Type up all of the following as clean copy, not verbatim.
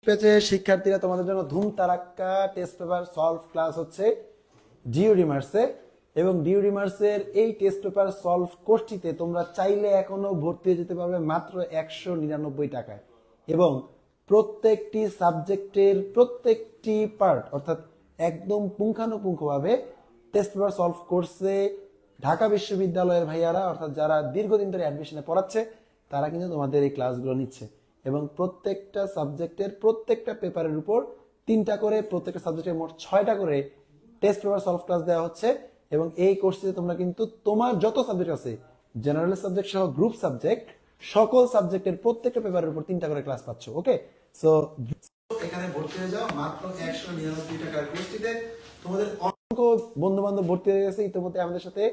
পেজে শিক্ষার্থীরা তোমাদের জন্য ধুম তারাক্কা টেস্ট পেপার সলভ ক্লাস হচ্ছে ডিও রিমার্সে, এবং ডিও রিমার্সের এই টেস্ট পেপার সলভ কোর্সটিতে তোমরা চাইলে এখনো ভর্তি হয়ে যেতে পারবে মাত্র 199 টাকায়, এবং প্রত্যেকটি সাবজেক্টের প্রত্যেকটি পার্ট অর্থাৎ একদম পুঙ্খানুপুঙ্খভাবে টেস্ট পেপার সলভ কোর্সে ঢাকা বিশ্ববিদ্যালয়ের ভাইয়ারা অর্থাৎ যারা দীর্ঘদিন ধরে অ্যাডমিশনে পড়াচ্ছে তারা কিন্তু তোমাদের এই ক্লাসগুলো নিচ্ছে, এবং প্রত্যেকটা সাবজেক্টের প্রত্যেকটা পেপারের উপর 3টা করে, প্রত্যেকটা সাবজেক্টের মোট 6টা করে টেস্ট পেপার সলভ ক্লাস দেওয়া হচ্ছে। এবং এই কোর্সটিতে তোমরা কিন্তু তোমার যত সাবজেক্ট আছে, জেনারেল সাবজেক্ট সহ গ্রুপ সাবজেক্ট, সকল সাবজেক্টের প্রত্যেকটা পেপারের উপর 3টা করে ক্লাস পাচ্ছ। ওকে, সো এখানে ভর্তি হয়ে যাও মাত্র 199 টাকার কোর্সটিতে। তোমাদের অসংখ্য বন্ধু বান্ধব ভর্তি হয়ে গেছে ইতিমধ্যে, আমাদের সাথে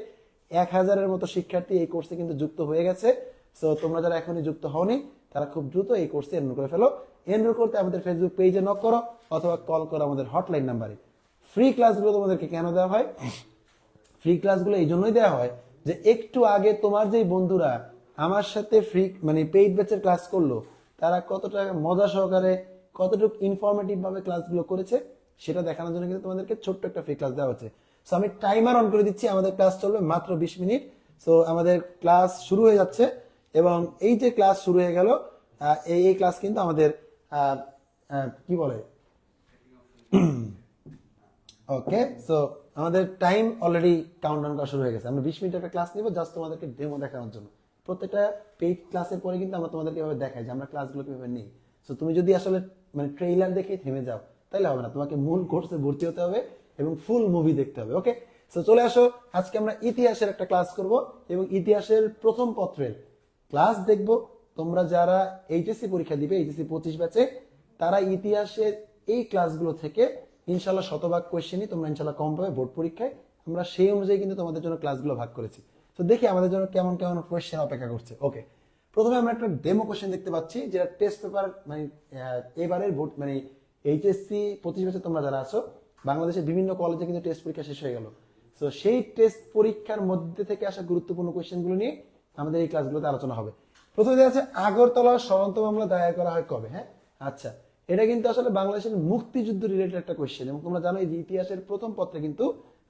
1000-এর মতো শিক্ষার্থী এই কোর্সে কিন্তু যুক্ত হয়ে গেছে। সো তোমরা যারা এখনই যুক্ত হওনি তারা খুব দ্রুত এই কোর্সে এনরোল করে ফেলো। এনরোল করতে আমাদের ফেসবুক পেজে নক করো অথবা কল করো আমাদের হটলাইন নাম্বারে। ফ্রি ক্লাসগুলো তোমাদেরকে কেন দেওয়া হয়? ফ্রি ক্লাসগুলো এই জন্যই দেওয়া হয় যে একটু আগে তোমার যেই বন্ধুরা আমার সাথে ফ্রি মানে পেইড ব্যাচের ক্লাস করলো তারা কতটা মজা সহকারে, কতটুকু ইনফরমেটিভ ভাবে ক্লাসগুলো করেছে সেটা দেখানোর জন্য কিন্তু তোমাদেরকে ছোট্ট একটা ফ্রি ক্লাস দেওয়া হচ্ছে। সো আমি টাইমার অন করে দিচ্ছি, আমাদের ক্লাস চলবে মাত্র 20 মিনিট। সো আমাদের ক্লাস শুরু হয়ে যাচ্ছে, এবং এই যে ক্লাস শুরু হয়ে গেল এই ক্লাস কিন্তু আমাদের কি বলে ওকে, সো আমাদের টাইম অলরেডি কাউন্টডাউন করা শুরু হয়ে গেছে। আমরা 20 মিনিট একটা ক্লাস নিব জাস্ট তোমাদেরকে ডেমো দেখানোর জন্য। প্রত্যেকটা পেইড ক্লাসের পরে কিন্তু আমরা তোমাদেরকে এভাবে দেখাই যে আমরা ক্লাসগুলো কিভাবে নিই। সো তুমি যদি আসলে মানে ট্রেইলার দেখেই থেমে যাও তাহলে হবে না, তোমাকে মূল কোর্সে ভর্তি হতে হবে এবং ফুল মুভি দেখতে হবে। ওকে, সো চলে আসো, আজকে আমরা ইতিহাসের একটা ক্লাস করব এবং ইতিহাসের প্রথম পত্রের ক্লাস দেখব। তোমরা যারা এইচএসসি পরীক্ষা দিবে, এইচএসসি 25 ব্যাচে, তারা ইতিহাসের এই ক্লাসগুলো থেকে ইনশাল্লাহ শতভাগ কোয়েশ্চেনই তোমরা ইনশাল্লাহ কম পাবে বোর্ড পরীক্ষায়। আমরা সেই অনুযায়ী কিন্তু তোমাদের জন্য ক্লাসগুলো ভাগ করেছি। তো দেখি আমাদের জন্য কেমন কেমন কোয়েশ্চেন অপেক্ষা করছে। ওকে, প্রথমে আমরা একটা ডেমো কোয়েশ্চেন দেখতে পাচ্ছি যেটা টেস্ট পেপার মানে এবারের ভোট মানে এইচএসসি 25 ব্যাচে তোমরা যারা আছো, বাংলাদেশের বিভিন্ন কলেজে কিন্তু টেস্ট পরীক্ষা শেষ হয়ে গেল। তো সেই টেস্ট পরীক্ষার মধ্যে থেকে আসা গুরুত্বপূর্ণ কোয়েশ্চেনগুলো নিয়ে আমাদের এই ক্লাসগুলোতে আলোচনা হবে। প্রথমে দেখা যাচ্ছে আগরতলা ষড়যন্ত্র মামলা দায়ের করা হয় কবে? হ্যাঁ, আচ্ছা, এটা কিন্তু আসলে বাংলাদেশের মুক্তিযুদ্ধ রিলেটেড একটা কোয়েশ্চেন, এবং তোমরা জানো যে ইতিহাসের প্রথম পত্রে কিন্তু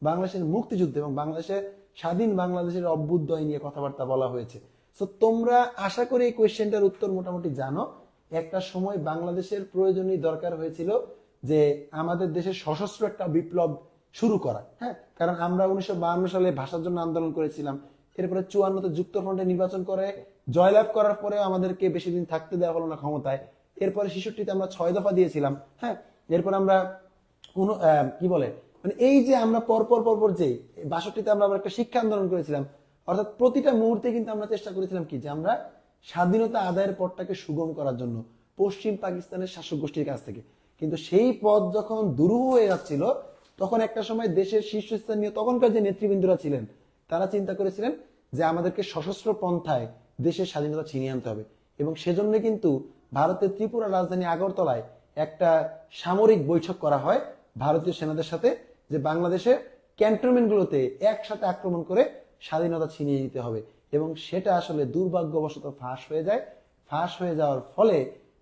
বাংলাদেশের মুক্তিযুদ্ধ এবং বাংলাদেশের স্বাধীন বাংলাদেশের অভ্যুদয় নিয়ে কথাবার্তা বলা হয়েছে। সো তোমরা আশা করি এই কোয়েশ্চেনটার উত্তর মোটামুটি জানো। একটা সময় বাংলাদেশের প্রয়োজনীয় দরকার হয়েছিল যে আমাদের দেশে সশস্ত্র একটা বিপ্লব শুরু করা। হ্যাঁ, কারণ আমরা 1952 সালে ভাষার জন্য আন্দোলন করেছিলাম, এরপরে 54-তে যুক্তফ্রন্টে নির্বাচন করে জয়লাভ করার পরেও আমাদেরকে বেশি দিন থাকতে দেওয়া হলো না ক্ষমতায়। এরপরে 66-তে আমরা 6 দফা দিয়েছিলাম। হ্যাঁ, এরপর আমরা কি বলে মানে এই যে আমরা পরপর যে 62-তে আমরা একটা শিক্ষা আন্দোলন করেছিলাম, অর্থাৎ প্রতিটা মুহূর্তে কিন্তু আমরা চেষ্টা করেছিলাম কি যে আমরা স্বাধীনতা আদায়ের পথটাকে সুগম করার জন্য পশ্চিম পাকিস্তানের শাসক গোষ্ঠীর কাছ থেকে। কিন্তু সেই পথ যখন দুরূহ হয়ে যাচ্ছিল তখন একটা সময় দেশের শীর্ষস্থানীয় তখনকার যে নেতৃবৃন্দরা ছিলেন তারা চিন্তা করেছিলেন যে আমাদেরকে সশস্ত্র পন্থায় দেশের স্বাধীনতা ছিনিয়ে আনতে হবে, এবং সেজন্য কিন্তু ভারতের ত্রিপুরা রাজধানী আগরতলায় একটা সামরিক বৈঠক করা হয় ভারতীয় সেনাদের সাথে, যে বাংলাদেশের ক্যান্টনমেন্টগুলোতে একসাথে আক্রমণ করে স্বাধীনতা ছিনিয়ে নিতে হবে। এবং সেটা আসলে দুর্ভাগ্যবশত ফাঁস হয়ে যায়। ফাঁস হয়ে যাওয়ার ফলে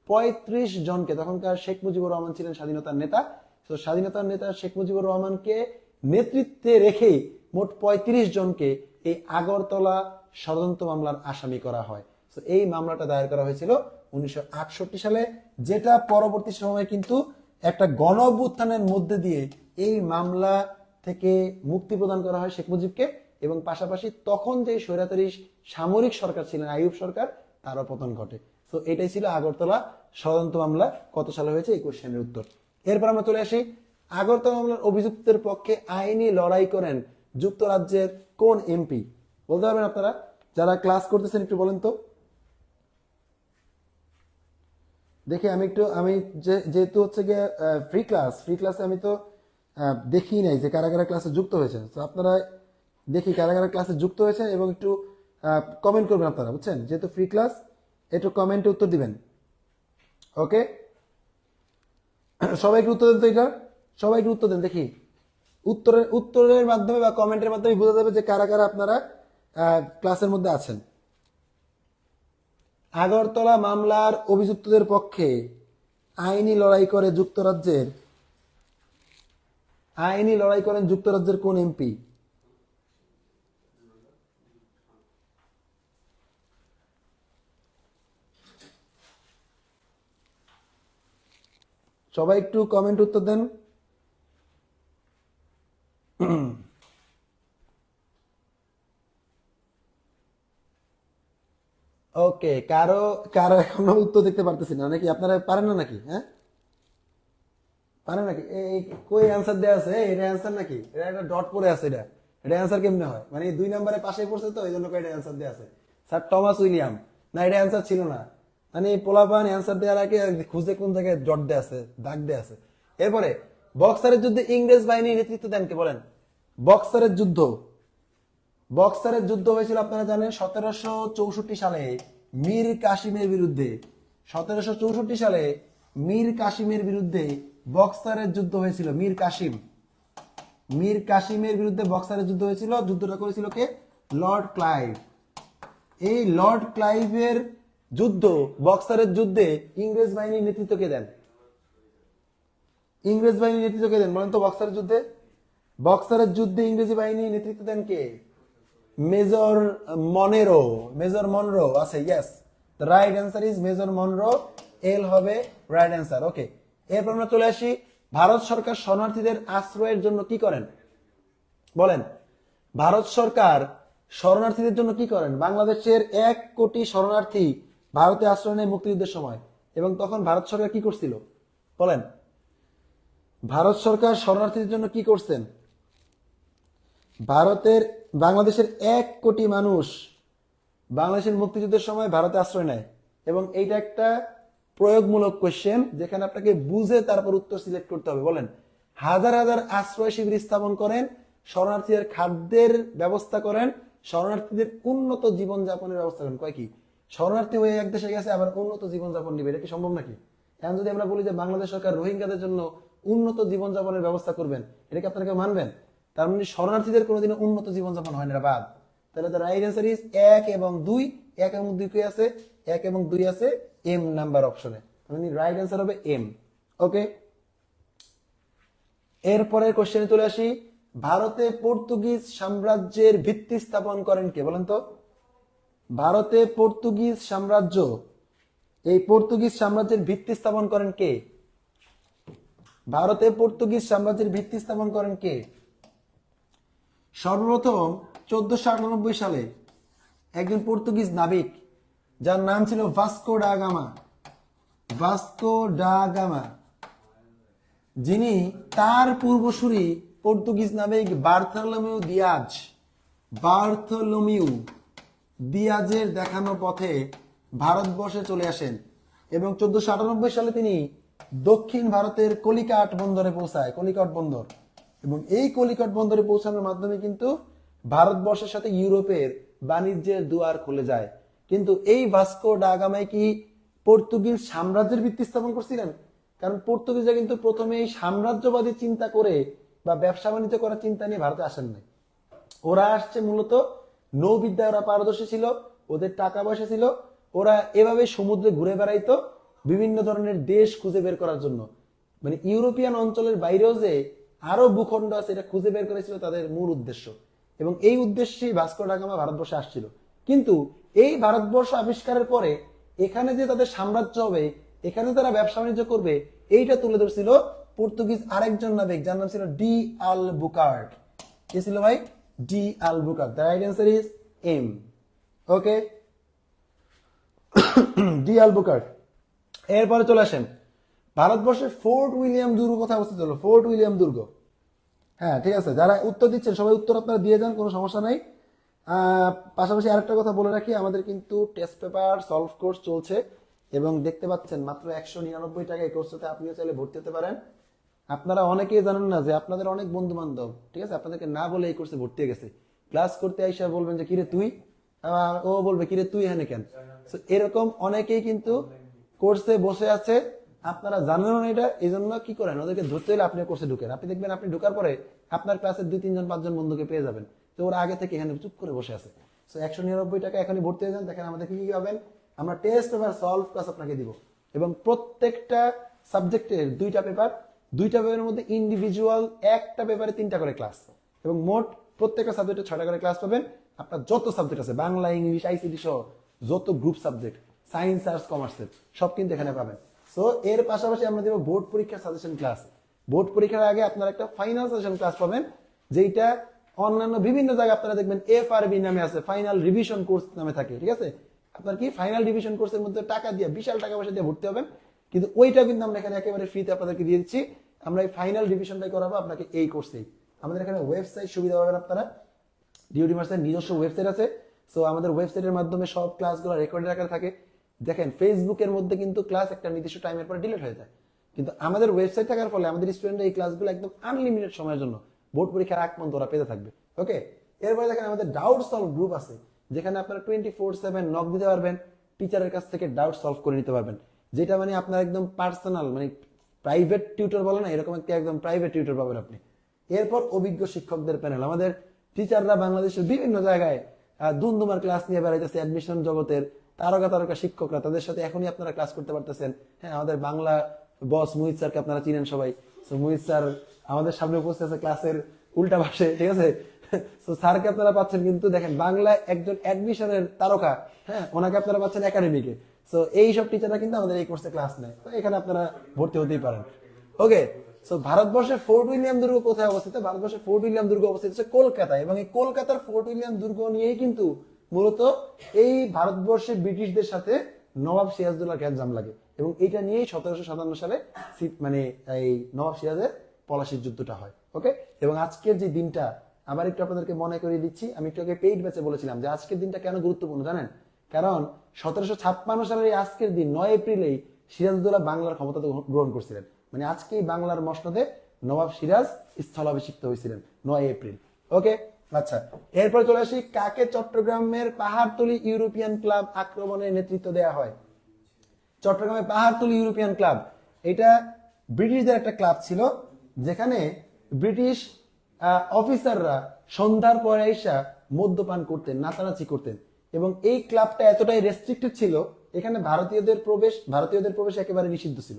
35 জনকে, তখনকার শেখ মুজিবুর রহমান ছিলেন স্বাধীনতার নেতা, তো স্বাধীনতার নেতা শেখ মুজিবুর রহমানকে নেতৃত্বে রেখেই মোট 35 জনকে এই আগরতলা ষড়যন্ত্র মামলার আসামি করা হয়। তো এই মামলাটা দায়ের করা হয়েছিল 1968 সালে, যেটা পরবর্তী সময়ে কিন্তু একটা গণ অভ্যুত্থানের মধ্যে দিয়ে এই মামলা থেকে মুক্তি প্রদান করা হয় শেখ মুজিবকে, এবং পাশাপাশি তখন যে স্বৈরাচারী সামরিক সরকার ছিলেন আইয়ুব সরকার, তারও পতন ঘটে। তো এটাই ছিল আগরতলা ষড়যন্ত্র মামলা কত সালে হয়েছে এই কোশ্চেনের উত্তর। এরপর আমরা চলে আসি আগরতলা মামলার অভিযুক্তের পক্ষে আইনি লড়াই করেন যুক্তরাজ্যের কোন এমপি? বলতে পারবেন আপনারা যারা ক্লাস করতেছেন? একটু বলেন তো দেখি। আমি যেহেতু হচ্ছে গিয়ে ফ্রি ক্লাসে আমি তো দেখি নাই যে কারা কারা ক্লাসে যুক্ত হয়েছে। তো আপনারা দেখি কারা কারা ক্লাসে যুক্ত হয়েছে এবং একটু কমেন্ট করবেন আপনারা, বুঝছেন? যেহেতু ফ্রি ক্লাস, একটু কমেন্টে উত্তর দিবেন। ওকে, সবাইকে উত্তর দেন তো, এটা সবাইকে উত্তর দেন। দেখি উত্তরের মাধ্যমে বা কমেন্টের মাধ্যমে বোঝা যাবে যে কারা কারা আপনারা ক্লাসের মধ্যে আছেন। আগরতলা মামলার অভিযুক্তদের পক্ষে আইনি লড়াই করেন যুক্তরাজ্যের কোন এমপি? সবাই একটু কমেন্ট উত্তর দেন। ওকে, কারো কারো এখনো উত্তর দেখতে পারতেছি না নাকি? আপনারা পারেন না নাকি? হ্যাঁ, পারেন নাকি? এই কই অ্যান্সার দেয়া আছে? এটা অ্যান্সার নাকি? এটা একটা ডট পড়ে আছে। এটা অ্যান্সার কেমনে হয়? মানে 2 নম্বরে পাশে পড়ছে তো এই জন্য এটা অ্যান্সার দেয়া আছে। স্যার টমাস উইলিয়াম, না এটা অ্যান্সার ছিল না। মানে পোলাপান অ্যান্সার দেওয়ার আগে খুঁজে কোন জায়গায় ডট দেয়া আছে, দাগ দেয়া আছে। এরপরে বক্সারের যুদ্ধে ইংরেজ বাহিনীর নেতৃত্ব দেন কে? বলেন। বক্সারের যুদ্ধ হয়েছিল আপনারা জানেন 1764 সালে মীর কাসিমের বিরুদ্ধে। 1764 সালে মীর কাসিমের বিরুদ্ধে বক্সারের যুদ্ধ হয়েছিল। মীর কাসিমের বিরুদ্ধে বক্সারের যুদ্ধ হয়েছিল। যুদ্ধটা করেছিল কে? Lord Clive. এই লর্ড ক্লাইভের যুদ্ধ, বক্সারের যুদ্ধে ইংরেজ বাহিনীর নেতৃত্ব কে দেন? বলেন তো। বক্সারের যুদ্ধে ইংরেজি বাহিনীর নেতৃত্ব দেন কে? মেজর মনরো আছে। Yes, the right answer is Major Munro. এল হবে রাইট অ্যান্সার। ওকে, এরপর আমরা চলে আসি, ভারত সরকার শরণার্থীদের আশ্রয়ের জন্য কি করেন? বলেন। ভারত সরকার শরণার্থীদের জন্য কি করেন? বাংলাদেশের 1 কোটি শরণার্থী ভারতে আশ্রয় নেয় মুক্তিযুদ্ধের সময়, এবং তখন ভারত সরকার কি করছিল? বলেন। ভারত সরকার শরণার্থীদের জন্য কি করছেন? বাংলাদেশের 1 কোটি মানুষ বাংলাদেশের মুক্তিযুদ্ধের সময় ভারতে আশ্রয় নেয়, এবং এইটা একটা প্রয়োগমূলক কোশ্চেন যেখানে আপনাকে বুঝে তারপর উত্তর সিলেক্ট করতে হবে। বলেন। হাজার হাজার আশ্রয় শিবির স্থাপন করেন, শরণার্থীদের খাদ্যের ব্যবস্থা করেন, শরণার্থীদের উন্নত জীবনযাপনের ব্যবস্থা করেন। কয় কি? শরণার্থী হয়ে এক দেশে গেছে, আবার উন্নত জীবনযাপন নিবে, এটা কি সম্ভব নাকি? এখন যদি আমরা বলি যে বাংলাদেশ সরকার রোহিঙ্গাদের জন্য উন্নত জীবনযাপনের ব্যবস্থা করবেন, এটা কি আপনারা কেউ মানবেন? তার মানে শরণার্থীদের কোনোদিনও উন্নত জীবনযাপন হয় না, বাদ। তাহলে দ্য রাইট অ্যান্সার ইজ 1 এবং 2। 1 এবং 2 কি আছে? 1 এবং 2 আছে এম নাম্বার অপশনে। মানে রাইট অ্যান্সার হবে এম। ওকে, এরপরের কোশ্চেনে চলে আসি, ভারতে পর্তুগিজ সাম্রাজ্যের ভিত্তি স্থাপন করেন কে? বলেন তো। ভারতে পর্তুগিজ সাম্রাজ্য, এই পর্তুগিজ সাম্রাজ্যের ভিত্তি স্থাপন করেন কে? ভারতে পর্তুগিজ সাম্রাজ্যের ভিত্তি স্থাপন করেন কে? সর্বপ্রথম 1498 সালে একজন পর্তুগিজ নাবিক, যার নাম ছিল ভাস্কো ডা গামা, যিনি তার পূর্বসূরি পর্তুগিজ নাবিক বার্থোলোমিউ দিয়াজের দেখানো পথে ভারতবর্ষে চলে আসেন, এবং 1498 সালে তিনি দক্ষিণ ভারতের কলিকাট বন্দরে পৌঁছায়। কলিকাট বন্দর, এবং এই কলিকাট বন্দরে পৌঁছানোর মাধ্যমে কিন্তু ভারতবর্ষের সাথে ইউরোপের বাণিজ্যের দুয়ার খুলে যায়। কিন্তু এই ভাস্কো ডা গামাই কি পর্তুগিজ সাম্রাজ্যের ভিত্তি স্থাপন করছিলেন? কারণ পর্তুগিজরা কিন্তু প্রথমে এই সাম্রাজ্যবাদী চিন্তা করে বা ব্যবসা বাণিজ্য করার চিন্তা নিয়ে ভারতে আসেন নাই। ওরা আসছে মূলত নৌবিদ্যায় ওরা পারদর্শী ছিল, ওদের টাকা পয়সা ছিল, ওরা এভাবে সমুদ্রে ঘুরে বেড়াইতো বিভিন্ন ধরনের দেশ খুঁজে বের করার জন্য। মানে ইউরোপিয়ান অঞ্চলের বাইরেও যে আরো ভূখণ্ড আছে এটা খুঁজে বের করেছিল তাদের মূল উদ্দেশ্য, এবং এই উদ্দেশ্যেই ভাস্কো ডা গামা ভারতবর্ষে আসছিল। কিন্তু এই ভারতবর্ষ আবিষ্কারের পরে এখানে যে তাদের সাম্রাজ্য হবে, এখানে তারা ব্যবসা বাণিজ্য করবে, এইটা তুলে ধরছিল পর্তুগিজ আরেকজন নাবিক, যার নাম ছিল ডি আলবুকার্ক। কি ছিল ভাই? D Albuquerque. The right answer is M. Okay, D Albuquerque. এরপরে চলে আসেন, ভারতবর্ষের ফোর্ট উইলিয়াম দুর্গ কোথায় অবস্থিত হলো? ফোর্ট উইলিয়াম দুর্গ। হ্যাঁ, ঠিক আছে, যারা উত্তর দিচ্ছেন সবাই উত্তর আপনারা দিয়ে যান, কোনো সমস্যা নাই। পাশাপাশি আরেকটা কথা বলে রাখি, আমাদের কিন্তু টেস্ট পেপার সলভ কোর্স চলছে, এবং দেখতে পাচ্ছেন মাত্র 199 টাকা এই কোর্সটাতে আপনিও চাইলে ভর্তি হতে পারেন। আপনারা অনেকেই জানেন না যে আপনাদের অনেক বন্ধু বান্ধব, ঠিক আছে, আপনাদেরকে না বলে এই কোর্সে ভর্তি হয়ে গেছে। ক্লাস করতে আইসা বলবেন যে কিরে তুই, ও বলবে কিরে তুই এখানে কেন। এরকম অনেকেই কিন্তু কোর্সে বসে আছে, আপনারা জানেন না এটা, এই জন্য কি করেন, ওদেরকে ধরতে হলে আপনি কোর্সে ঢুকেন। আপনি দেখবেন আপনি ঢুকার পরে আপনার ক্লাসের 2, 3 জন 5 জন বন্ধুকে পেয়ে যাবেন, তো ওরা আগে থেকে এখানে চুপ করে বসে আছে। 199 টাকা এখনই ভর্তি হয়ে যান। দেখেন আমাদের কি কি পাবেন, আমরা টেস্ট পেপার সলভ ক্লাস আপনাকে দিব, এবং প্রত্যেকটা সাবজেক্টের 2টা পেপার, 2টা পেপারের মধ্যে ইন্ডিভিজুয়াল একটা পেপারে 3টা করে ক্লাস, এবং মোট প্রত্যেকটা সাবজেক্টে 6টা করে ক্লাস পাবেন। আপনার যত সাবজেক্ট আছে বাংলা, ইংলিশ, আইসিটি সহ যত গ্রুপ সাবজেক্ট, সায়েন্স, আর্টস, কমার্সের সব কিন্তু এখানে পাবেন। সো এর পাশাপাশি আমরা দেবো বোর্ড পরীক্ষার সাজেশন ক্লাস। বোর্ড পরীক্ষার আগে আপনারা একটা ফাইনাল সাজেশন ক্লাস পাবেন, যেটা অন্যান্য বিভিন্ন জায়গায় আপনারা দেখবেন FRB নামে আছে, ফাইনাল রিভিশন কোর্স নামে থাকে, ঠিক আছে। আপনার কি ফাইনাল রিভিশন কোর্সের মধ্যে টাকা দিয়ে, বিশাল টাকা পয়সা দিয়ে ভর্তি হবেন, কিন্তু ওইটা কিন্তু আমরা এখানে একেবারে ফ্রিতে আপনাদেরকে দিয়ে দিচ্ছি। আমরা এই ফাইনাল রিভিশনটাই করাবো আপনাকে এই কোর্সেই। আমাদের এখানে ওয়েবসাইট সুবিধা পাবেন আপনারা, ডিওডি মার্সের নিজস্ব ওয়েবসাইট আছে। সো আমাদের ওয়েবসাইটের মাধ্যমে সব ক্লাসগুলো রেকর্ডের আকারে থাকে। দেখেন ফেসবুকের মধ্যে কিন্তু ক্লাস একটা নির্দিষ্ট টাইমের পর ডিলিট হয়ে যায়, কিন্তু আমাদের ওয়েবসাইট থাকার ফলে আমাদের স্টুডেন্টরা এই ক্লাসগুলো একদম আনলিমিটেড সময়ের জন্য বোর্ড পরীক্ষার আগ পর্যন্ত ওরা পেতে থাকবে। ওকে, এরপরে দেখেন আমাদের ডাউট সলভ গ্রুপ আছে, যেখানে আপনারা 24/7 নক দিতে পারবেন, টিচারের কাছ থেকে ডাউট সলভ করে নিতে পারবেন, যেটা মানে আপনার একদম পার্সোনাল, মানে প্রাইভেট টিউটর বলে না, এরকম একটা একদম প্রাইভেট টিউটর পাবেন আপনি। এরপর অভিজ্ঞ শিক্ষকদের প্যানেল, আমাদের টিচাররা বাংলাদেশের বিভিন্ন জায়গায় দুমদুমার ক্লাস নিয়ে বেড়াইতেছে, অ্যাডমিশন জগতের তারকা তারকা শিক্ষকরা, তাদের সাথে এখনই আপনারা ক্লাস করতে পারতেছেন। হ্যাঁ, আমাদের বাংলা বস মুহিত স্যারকে আপনারা চিনেন সবাই। সো মুহিত স্যার আমাদের সামনে উপস্থিত আছে ক্লাসের উল্টা পাশে, ঠিক আছে। সো স্যারকে আপনারা পাচ্ছেন কিন্তু দেখেন বাংলা একজন অ্যাডমিশনের তারকা, হ্যাঁ, ওনাকে আপনারা পাচ্ছেন একাডেমিকে। সো এইসব টিচাররা কিন্তু আমাদের এই কোর্সে ক্লাস নেয়, তো এখানে আপনারা ভর্তি হতেই পারেন। ওকে, সো ভারতবর্ষের ফোর্ট উইলিয়াম দুর্গ কোথায় অবস্থিত? ভারতবর্ষের ফোর্ট উইলিয়াম দুর্গ অবস্থিত হচ্ছে কলকাতায়, এবং এই কলকাতার ফোর্ট উইলিয়াম দুর্গ নিয়েই কিন্তু মূলত এই ভারতবর্ষের ব্রিটিশদের সাথে নবাব সিরাজউদ্দৌলার গ্যাঞ্জাম লাগে, এবং এটা নিয়েই 1757 সালে মানে এই নবাব সিরাজের পলাশির যুদ্ধটা হয়। ওকে, এবং আজকের যে দিনটা আবার একটু আপনাদেরকে মনে করিয়ে দিচ্ছি, আমি একটু আগে পেইড ব্যাচে বলেছিলাম যে আজকের দিনটা কেন গুরুত্বপূর্ণ জানেন? কারণ 1756 সালের এই আজকের দিন 9 এপ্রিলেই সিরাজউদ্দৌলা বাংলার ক্ষমতা গ্রহণ করছিলেন, মানে আজকেই বাংলার মসনদে নবাব সিরাজ স্থলাভিষিক্ত হয়েছিলেন 9 এপ্রিল। ওকে, আচ্ছা, এরপর চলে আসি কাকে চট্টগ্রামের পাহাড়তলী ইউরোপিয়ান ক্লাব আক্রমণের নেতৃত্ব দেওয়া হয়? চট্টগ্রামের পাহাড়তলী ইউরোপিয়ান ক্লাব, এটা ব্রিটিশদের একটা ক্লাব ছিল, যেখানে ব্রিটিশ অফিসাররা সন্ধ্যার পরে এসে মদ্যপান করতেন, নাচানাচি করতেন, এবং এই ক্লাবটা এতটাই রেস্ট্রিক্টেড ছিল, এখানে ভারতীয়দের প্রবেশ একেবারে নিষিদ্ধ ছিল,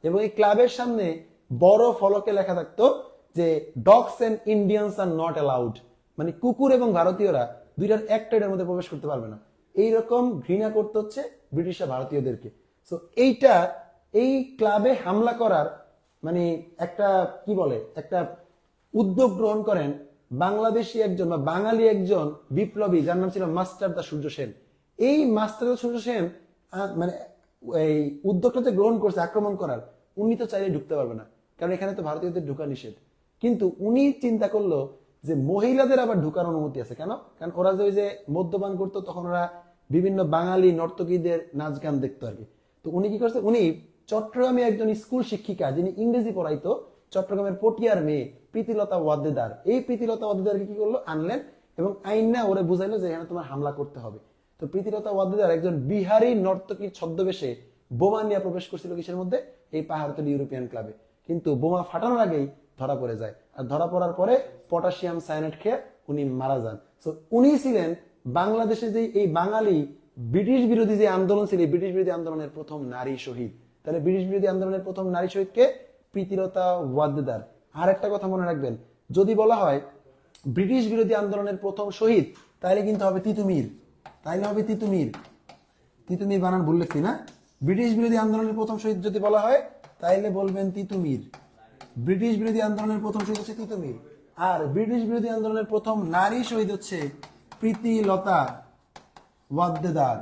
এবং এই ক্লাবের সামনে বড় ফলকে লেখা থাকতো যে dogs and Indians are not allowed, মানে কুকুর এবং ভারতীয়রা দুইটার একটা এটার মধ্যে প্রবেশ করতে পারবে না। এইরকম ঘৃণা করতে হচ্ছে ব্রিটিশরা ভারতীয়দেরকে। সো এই ক্লাবে হামলা করার মানে একটা কি বলে একটা উদ্যোগ গ্রহণ করেন বাংলাদেশি একজন বা বাঙালি একজন বিপ্লবী, যার নাম ছিল মাস্টার দা সূর্য সেন। এই মাস্টার দা সূর্য সেন মানে এই উদ্যোগটাতে গ্রহণ করছে আক্রমণ করার, উনি তো চাইলে ঢুকতে পারবে না, কারণ এখানে তো ভারতীয়দের ঢুকা নিষেধ, কিন্তু উনি চিন্তা করলো যে মহিলাদের আবার ঢুকার অনুমতি আছে। কেন? কারণ ওরা যে মদ্যপান করতো, তখন ওরা বিভিন্ন বাঙালি নর্তকীদের নাচ গান দেখতো আর কি। তো উনি কি করছে, উনি চট্টগ্রামে একজন স্কুল শিক্ষিকা যিনি ইংরেজি পড়াইতো, চট্টগ্রামের পটিয়ার মেয়ে প্রীতিলতা ওয়াদ্দেদার, এই প্রীতিলতা ওয়াদ্দেদারকে কি করলো, আনলেন এবং আইনা ওরে বুঝাইলো যে এখানে তোমার হামলা করতে হবে। তো প্রীতিলতা ওয়াদ্দেদার একজন বিহারি নর্তকীর ছদ্মবেশে বোমা নিয়ে প্রবেশ করছিল কিসের মধ্যে? এই পাহাড়তলী ইউরোপিয়ান ক্লাবে। কিন্তু বোমা ফাটানোর আগেই ধরা পড়ে যায়, আর ধরা পড়ার পরে পটাশিয়াম সায়ানাইড খেয়ে উনি মারা যান। তো উনি ছিলেন বাংলাদেশে যে এই বাঙালি ব্রিটিশ বিরোধী যে আন্দোলন ছিল, ব্রিটিশ বিরোধী আন্দোলনের প্রথম নারী শহীদ। তাহলে ব্রিটিশ বিরোধী আন্দোলনের প্রথম নারী শহীদকে? প্রীতিলতা ওয়াদ্দেদার। আর একটা কথা মনে রাখবেন, যদি বলা হয় ব্রিটিশ বিরোধী আন্দোলনের প্রথম শহীদ, তাহলে কিন্তু হবে তিতুমির, তিতুমির বানান ভুল লিখছি না? ব্রিটিশ বিরোধী আন্দোলনের প্রথম শহীদ যদি বলা হয় তাইলে বলবেন তিতুমির। ব্রিটিশ বিরোধী আন্দোলনের প্রথম শহীদ হচ্ছে তিতুমির, আর ব্রিটিশ বিরোধী আন্দোলনের প্রথম নারী শহীদ হচ্ছে প্রীতিলতা ওয়াদ্দেদার।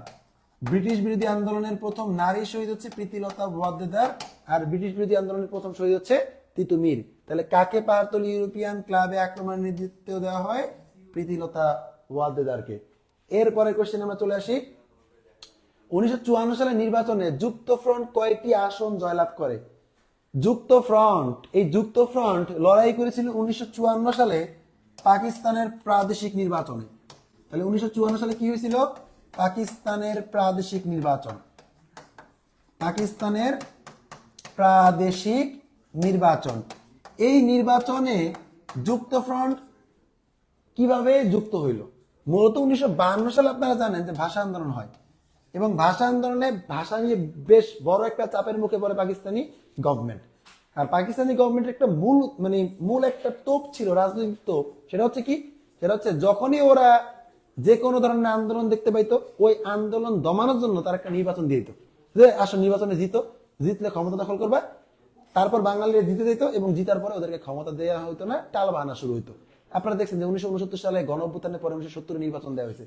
ব্রিটিশ বিরোধী আন্দোলনের প্রথম নারী শহীদ হচ্ছে প্রীতিলতা ওয়াদ্দেদার, আর ব্রিটিশ বিরোধী আন্দোলনের প্রথম শহীদ হচ্ছে তিতুমির। তাহলে কাকে পাহাড়তলী ইউরোপিয়ান ক্লাবে আক্রমণের নেতৃত্ব দেওয়া হয়? প্রীতিলতা ওয়াদ্দেদারকে। এরপরে কোশ্চেন আমরা চলে আসি, 1954 সালের নির্বাচনে যুক্তফ্রন্ট কয়টি আসন জয়লাভ করে? এই যুক্তফ্রন্ট লড়াই করেছিল 1954 সালে পাকিস্তানের প্রাদেশিক নির্বাচনে। তাহলে 1954 সালে কি হয়েছিল? পাকিস্তানের প্রাদেশিক নির্বাচন। এই নির্বাচনে যুক্তফ্রন্ট কিভাবে যুক্ত হইল? মূলত 1952 সালে আপনারা জানেন যে ভাষা আন্দোলন হয়, এবং ভাষা আন্দোলনে ভাষা নিয়ে বেশ বড় একটা চাপের মুখে পড়ে পাকিস্তানি, গভর্নমেন্ট। আর পাকিস্তানি গভর্নমেন্টের একটা মূল একটা তোপ ছিল, রাজনৈতিক তোপ। সেটা হচ্ছে কি, সেটা হচ্ছে যখনই ওরা যে কোনো ধরনের আন্দোলন দেখতে পাইতো, ওই আন্দোলন দমানোর জন্য তার একটা নির্বাচন দিয়ে দিত, যে আসলে নির্বাচনে জিতলে ক্ষমতা দখল করবা। তারপর বাঙালিরা জিতে দিত এবং জিতার পরে ওদেরকে ক্ষমতা দেওয়া হইতো না, টাল বাহানা শুরু হইতো। আপনারা দেখছেন যে 1969 সালে গণঅভ্যুত্থানের পরে 1970 নির্বাচন দেওয়া হয়েছে,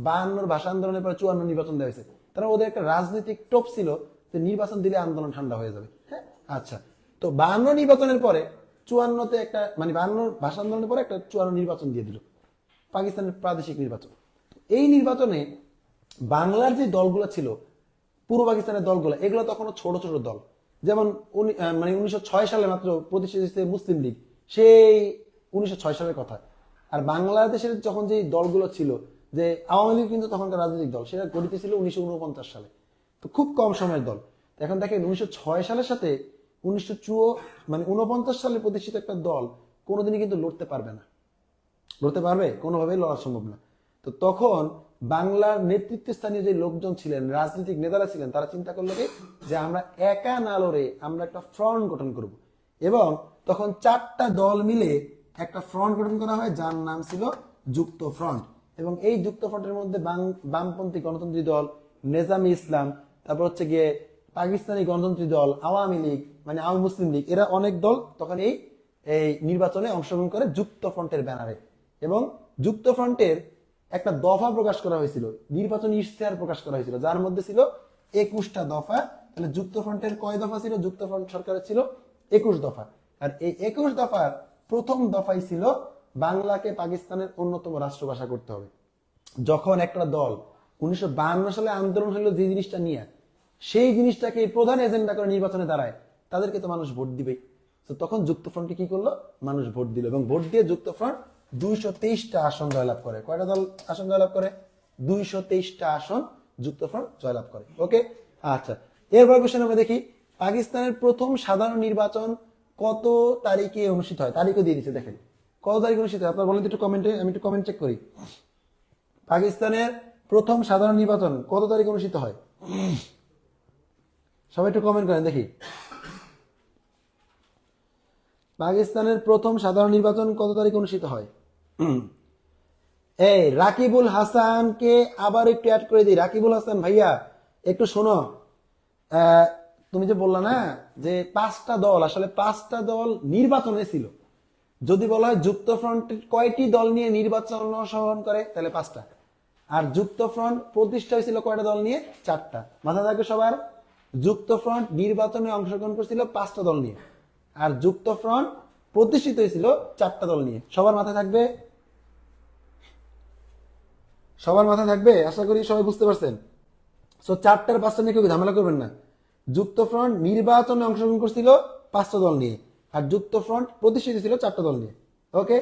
52 ভাষা আন্দোলনের পরে 54 নির্বাচন দেওয়া হয়েছে। তারা ওদের একটা রাজনৈতিক টোপ ছিল যে নির্বাচন দিলে আন্দোলন ঠান্ডা হয়ে যাবে। হ্যাঁ, আচ্ছা, তো 52 নির্বাচনের পরে 54তে একটা 52 ভাষা আন্দোলনের পরে একটা 54 নির্বাচন দিয়ে দিল, পাকিস্তানের প্রাদেশিক নির্বাচন। এই নির্বাচনে বাংলার যে দলগুলো ছিল, পূর্ব পাকিস্তানের দলগুলো, এগুলো তখনও ছোট ছোট দল। যেমন 1906 সালে মাত্র প্রতিষ্ঠিত হয়েছে মুসলিম লীগ, সেই 1906 সালের কথা। আর বাংলাদেশের যখন যে দলগুলো ছিল, যে আওয়ামী লীগ কিন্তু তখনকার রাজনৈতিক দল, সেটা গঠিত ছিল 1949 সালে, তো খুব কম সময়ের দল। এখন দেখেন 1906 সালের সাথে 1949 সালে প্রতিষ্ঠিত একটা দল কোনোদিনই কিন্তু লড়তে পারবে না, লড়তে পারবে? কোনোভাবেই লড়া সম্ভব না। তো তখন বাংলার নেতৃত্বস্থানীয় যে লোকজন ছিলেন, রাজনৈতিক নেতারা ছিলেন, তারা চিন্তা করলো যে আমরা একা না লড়ে আমরা একটা ফ্রন্ট গঠন করব। এবং তখন 4টা দল মিলে একটা ফ্রন্ট গঠন করা হয়, যার নাম ছিল যুক্ত ফ্রন্ট। এবং এই যুক্ত ফ্রন্টের মধ্যে বামপন্থী গণতন্ত্রী দল, নেজামি ইসলাম, তারপর হচ্ছে গিয়ে পাকিস্তানি গণতন্ত্রী দল, আওয়ামী লীগ আওয়ামী মুসলিম লীগ, এরা অনেক দল তখন এই নির্বাচনে অংশগ্রহণ করে যুক্ত ফ্রন্টের ব্যানারে। এবং যুক্ত ফ্রন্টের একটা দফা প্রকাশ করা হয়েছিল, নির্বাচনী ইশতেহার প্রকাশ করা হয়েছিল, যার মধ্যে ছিল 21টা দফা। তাহলে যুক্ত ফ্রন্টের কয় দফা ছিল? যুক্ত ফ্রন্ট সরকারের ছিল 21 দফা। আর এই 21 দফার প্রথম দফাই ছিল বাংলাকে পাকিস্তানের অন্যতম রাষ্ট্রভাষা করতে হবে। যখন একটা দল 1952 সালে আন্দোলন হলো যে জিনিসটা নিয়ে, সেই জিনিসটাকে প্রধান এজেন্ডা করে নির্বাচনে দাঁড়ায়, তাদেরকে তো মানুষ ভোট দিবেই। তো তখন যুক্ত ফ্রন্টে কি করলো? মানুষ ভোট দিল, এবং ভোট দিয়ে যুক্ত ফ্রন্ট 223টা আসন জয়লাভ করে। কয়টা দল আসন জয়লাভ করে? 223টা আসন যুক্ত ফ্রন্ট জয়লাভ করে। ওকে, আচ্ছা, এরপর কোশ্চেন আমরা দেখি, পাকিস্তানের প্রথম সাধারণ নির্বাচন কত তারিখে অনুষ্ঠিত হয়? তারিখও দিয়ে দিচ্ছে, দেখেন কত তারিখে অনুষ্ঠিত হয়। আপনারা বলেন একটু কমেন্টে, আমি একটু কমেন্ট চেক করি। পাকিস্তানের প্রথম সাধারণ নির্বাচন কত তারিখে অনুষ্ঠিত হয়? সবাই একটু কমেন্ট করেন দেখি। পাকিস্তানের প্রথম সাধারণ নির্বাচন কত তারিখে অনুষ্ঠিত হয়? এই রাকিবুল হাসানকে আবার একটু অ্যাড করে দিই। রাকিবুল হাসান ভাইয়া একটু শোনো, তুমি যে বললা না যে 5টা দল, আসলে 5টা দল নির্বাচনে ছিল। যদি বলা হয় যুক্ত ফ্রন্টের কয়টি দল নিয়ে নির্বাচন অংশগ্রহণ করে, তাহলে 5টা। আর যুক্ত ফ্রন্ট প্রতিষ্ঠা হয়েছিল কয়টা দল নিয়ে? 4টা। মাথা থাকবে সবার, যুক্ত ফ্রন্ট নির্বাচনে অংশগ্রহণ করেছিল 5টা দল নিয়ে, আর যুক্ত ফ্রন্ট প্রতিষ্ঠিত হয়েছিল 4টা দল নিয়ে। সবার মাথায় থাকবে, সবার মাথায় থাকবে, আশা করি সবাই বুঝতে পারছেন। সো 4টার 5টা নিয়ে কেউ ঝামেলা করবেন না। যুক্ত ফ্রন্ট নির্বাচনে অংশগ্রহণ করছিল 5টা দল নিয়ে, আর যুক্ত ফ্রন্ট প্রতিষ্ঠিত ছিল 4টা দল নিয়ে। ওকে,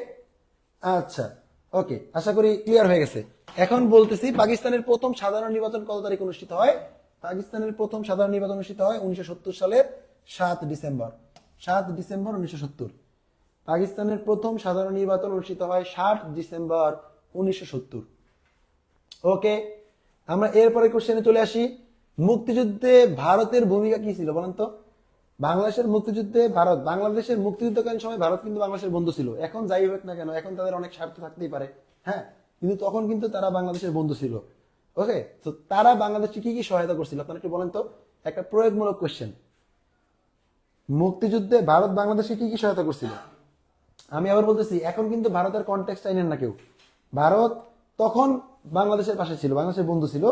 আচ্ছা, ওকে, আশা করি ক্লিয়ার হয়ে গেছে। এখন বলতেছি পাকিস্তানের প্রথম সাধারণ নির্বাচন কত তারিখ অনুষ্ঠিত হয়? পাকিস্তানের প্রথম সাধারণ নির্বাচন অনুষ্ঠিত হয় 1970 সালের 7 ডিসেম্বর। 7 ডিসেম্বর 1970 পাকিস্তানের প্রথম সাধারণ নির্বাচন অনুষ্ঠিত হয় 7 ডিসেম্বর 1970। ওকে, আমরা এরপরে কোশ্চেনে চলে আসি। মুক্তিযুদ্ধে ভারতের ভূমিকা কি ছিল বলেন তো? বাংলাদেশের মুক্তিযুদ্ধে বাংলাদেশের মুক্তিযুদ্ধকালীন সময় ভারত কিন্তু বাংলাদেশের বন্ধু ছিল। এখন যাই হোক না কেন, এখন তাদের অনেক স্বার্থ থাকতেই পারে, হ্যাঁ, কিন্তু তখন কিন্তু তারা বাংলাদেশের বন্ধু ছিল। ওকে, তো তারা বাংলাদেশকে কি কি সহায়তা করছিল আপনারা একটু বলেন তো? একটা প্রয়োগমূলক কোশ্চেন। মুক্তিযুদ্ধে ভারত বাংলাদেশকে কি কি সহায়তা করছিল? আমি আবার বলতেছি, এখন কিন্তু ভারতের কনটেক্সট আইনেন না কেউ। ভারত তখন বাংলাদেশের পাশে ছিল, বাংলাদেশের বন্ধু ছিল।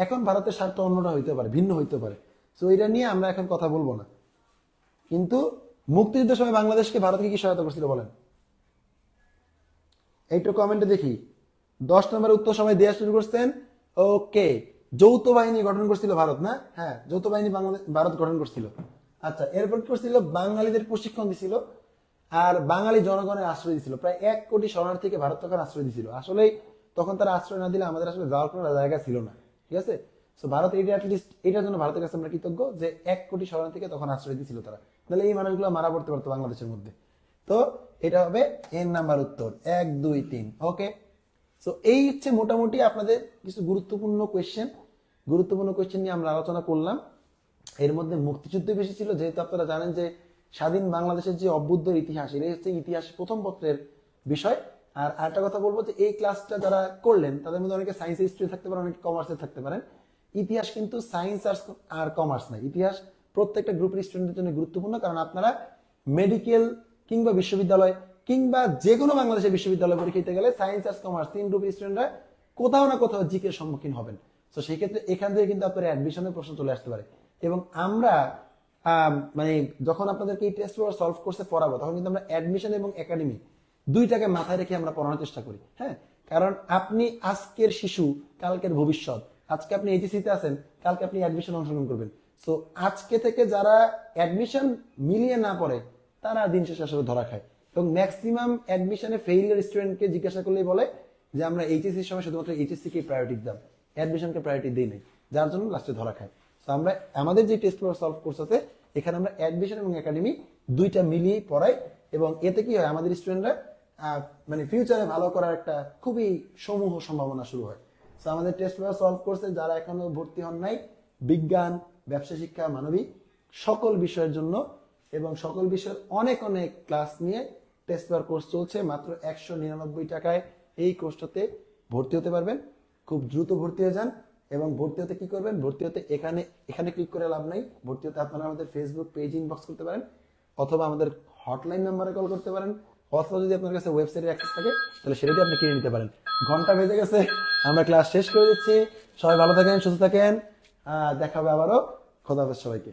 এখন ভারতের স্বার্থ অন্যটা হইতে পারে, ভিন্ন হইতে পারে, তো এটা নিয়ে আমরা এখন কথা বলবো না। কিন্তু মুক্তিযুদ্ধের সময় বাংলাদেশকে ভারতকে কি সহায়তা করছিল বলেন? এইটু কমেন্টে দেখি। 10 নম্বরের উত্তর সময় দেওয়া শুরু করছেন। ওকে, যৌথ বাহিনী গঠন করছিল ভারত, না? হ্যাঁ, যৌথ বাহিনী ভারত গঠন করছিল। আচ্ছা, এরপর কি করছিল? বাঙালিদের প্রশিক্ষণ দিছিল আর বাঙালি জনগণের আশ্রয় দিছিল। প্রায় 1 কোটি শরণার্থীকে ভারত তখন আশ্রয় দিছিল। আসলে তখন তারা আশ্রয় না দিলে আমাদের আসলে যাওয়ার কোনো জায়গা ছিল না, ঠিক আছে? সো ভারত এটার জন্য ভারতের কাছে আমরা কৃতজ্ঞ যে 1 কোটি শরণার্থীকে তখন আশ্রয় দিয়েছিল তারা, নাহলে এই মানুষগুলো মারা পড়তে পারতো বাংলাদেশের মধ্যে। তো এটা হবে এর নাম্বার উত্তর 1 2 3। ওকে, সো এই হচ্ছে মোটামুটি আপনাদের কিছু গুরুত্বপূর্ণ কোয়েশ্চেন নিয়ে আমরা আলোচনা করলাম। এর মধ্যে মুক্তিযুদ্ধ বেশি ছিল, যেহেতু আপনারা জানেন যে স্বাধীন বাংলাদেশের যে অভ্যুদয়ের ইতিহাস, এটা হচ্ছে ইতিহাস প্রথম পত্রের বিষয়। আর আরেকটা কথা বলবো যে এই ক্লাসটা যারা করলেন তাদের মধ্যে অনেকে সায়েন্স হিস্ট্রি থাকতে পারেন, অনেকে কমার্সে থাকতে পারেন। ইতিহাস কিন্তু সায়েন্স আর কমার্স না, ইতিহাস প্রত্যেকটা গ্রুপের স্টুডেন্টের জন্য গুরুত্বপূর্ণ, কারণ আপনারা মেডিকেল কিংবা বিশ্ববিদ্যালয় কিংবা যে কোনো বাংলাদেশের বিশ্ববিদ্যালয় পরীক্ষা দিতে গেলে সায়েন্স আর কমার্স তিন গ্রুপের স্টুডেন্টরা কোথাও না কোথাও জিকের সম্মুখীন হবেন। তো সেই ক্ষেত্রে এখান থেকে কিন্তু আপনার অ্যাডমিশনের প্রশ্ন চলে আসতে পারে। এবং আমরা মানে যখন আপনাদেরকে এই টেস্ট পেপার সলভ কোর্সে পড়াবো, তখন কিন্তু আমরা অ্যাডমিশন এবং একাডেমি দুইটাকে মাথায় রেখে আমরা পড়ানোর চেষ্টা করি। হ্যাঁ, কারণ আপনি আজকের শিশু, কালকের ভবিষ্যৎ। আজকে আপনি এইচএসসিতে আছেন, কালকে আপনি অ্যাডমিশন অংশগ্রহণ করবেন। সো আজকে থেকে যারা অ্যাডমিশন মিলিয়ে না পড়ে তারা দিন শেষে আসলে ধরা খায়। এবং ম্যাক্সিমাম অ্যাডমিশনে ফেইলিয়ার স্টুডেন্টকে জিজ্ঞাসা করলেই বলে যে আমরা এইচএসসির সময় শুধুমাত্র এইচএসসি কে প্রায়োরিটি দিতাম, অ্যাডমিশনকে প্রায়োরিটি দিই নাই, যার জন্য লাস্টে ধরা খায়। তো আমরা আমাদের যে টেস্ট পেপার সলভ কোর্স আছে, এখানে আমরা অ্যাডমিশন এবং একাডেমি দুইটা মিলিয়েই পড়াই। এবং এতে কি হয়, আমাদের স্টুডেন্টরা মানে ফিউচারে ভালো করার একটা খুবই সমূহ সম্ভাবনা শুরু হয়। তো আমাদের টেস্ট পেপার সলভ কোর্সে যারা এখনো ভর্তি হন নাই, বিজ্ঞান, ব্যবসা শিক্ষা, মানবিক সকল বিষয়ের জন্য এবং সকল বিষয়ের অনেক অনেক ক্লাস নিয়ে টেস্ট পেপার কোর্স চলছে। মাত্র 199 টাকায় এই কোর্সটাতে ভর্তি হতে পারবেন। খুব দ্রুত ভর্তি হয়ে যান। এবং ভর্তি হতে কি করবেন, ভর্তি হতে এখানে ক্লিক করে লাভ নাই। ভর্তি হতে আপনারা আমাদের ফেসবুক পেজ ইনবক্স করতে পারেন, অথবা আমাদের হটলাইন নাম্বারে কল করতে পারেন, অথবা যদি আপনার কাছে ওয়েবসাইটের অ্যাক্সেস থাকে তাহলে সেটাই আপনি কিনে নিতে পারেন। ঘন্টা বেজে গেছে, আমরা ক্লাস শেষ করে দিচ্ছি। সবাই ভালো থাকেন, সুস্থ থাকেন, দেখা হবে আবারও। খোদা হাফেজ সবাইকে।